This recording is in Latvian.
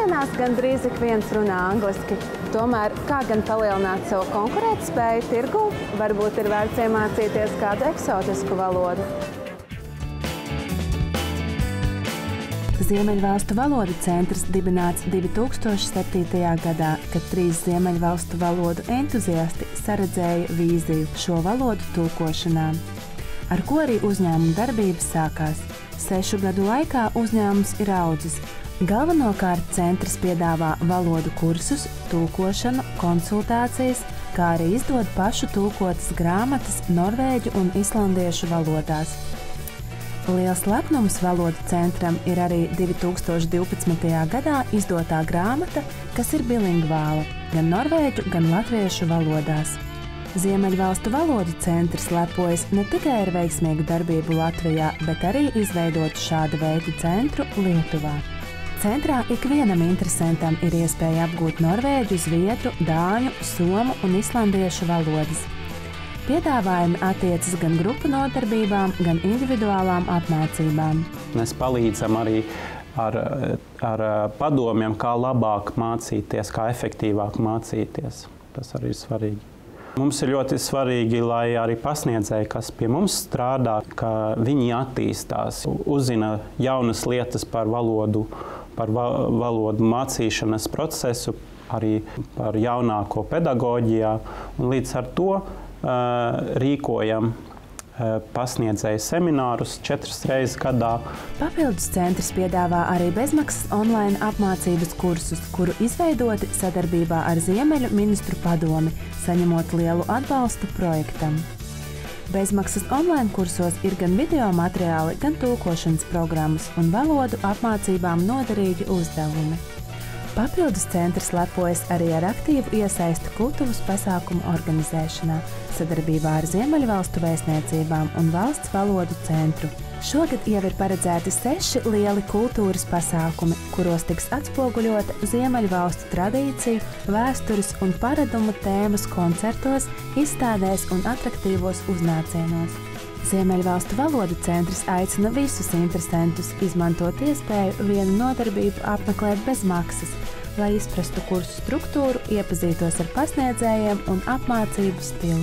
Mūsdienās gandrīz ik viens runā angliski. Tomēr, kā gan palielināt savu konkurētspēju tirgu, varbūt ir vērts iemācīties kādu eksotisku valodu. Ziemeļvalstu valodu centrs dibināts 2007. gadā, kad 3 ziemeļvalstu valodu entuziasti saredzēja vīziju šo valodu tulkošanā, ar ko arī uzņēmuma darbības sākās. 6 gadu laikā uzņēmums ir audzis. Galvenokārt centrs piedāvā valodu kursus, tulkošanu, konsultācijas, kā arī izdod pašu tulkotas grāmatas norvēģu un islandiešu valodās. Liels lepnums valodu centram ir arī 2012. gadā izdotā grāmata, kas ir bilingvāla, gan norvēģu, gan latviešu valodās. Ziemeļvalstu valodu centrs lepojas ne tikai ar veiksmīgu darbību Latvijā, bet arī izveidot šāda veida centru Lietuvā. Centrā ikvienam interesantam ir iespēja apgūt norvēģu, zviedru, dāņu, somu un islandiešu valodas. Piedāvājumi attiecas gan grupu nodarbībām, gan individuālām apmācībām. Mēs palīdzam arī ar padomiem, kā labāk mācīties, kā efektīvāk mācīties. Tas arī ir svarīgi. Mums ir ļoti svarīgi, lai arī pasniedzēji, kas pie mums strādā, ka viņi attīstās, uzzina jaunas lietas par valodu mācīšanas procesu, arī par jaunāko pedagoģijā. Un līdz ar to rīkojam pasniedzēju seminārus 4 reizes gadā. Papildus centrs piedāvā arī bezmaksas online apmācības kursus, kuru izveidoti sadarbībā ar Ziemeļu ministru padomi, saņemot lielu atbalstu projektam. Bezmaksas online kursos ir gan video materiāli, gan tulkošanas programmas un valodu apmācībām noderīgi uzdevumi. Papildus centrs lepojas arī ar aktīvu iesaisti kultūras pasākumu organizēšanā, sadarbībā ar Ziemeļvalstu vēstniecībām un valsts valodu centru. Šogad jau ir paredzēti 6 lieli kultūras pasākumi, kuros tiks atspoguļota Ziemeļvalstu tradīciju, vēstures un paradumu tēmas koncertos, izstādēs un atraktīvos uznācienos. Ziemeļvalstu valodu centrs aicina visus interesantus izmantot iespēju vienu nodarbību apmeklēt bez maksas, lai izprastu kursu struktūru, iepazītos ar pasniedzējiem un apmācību stilu.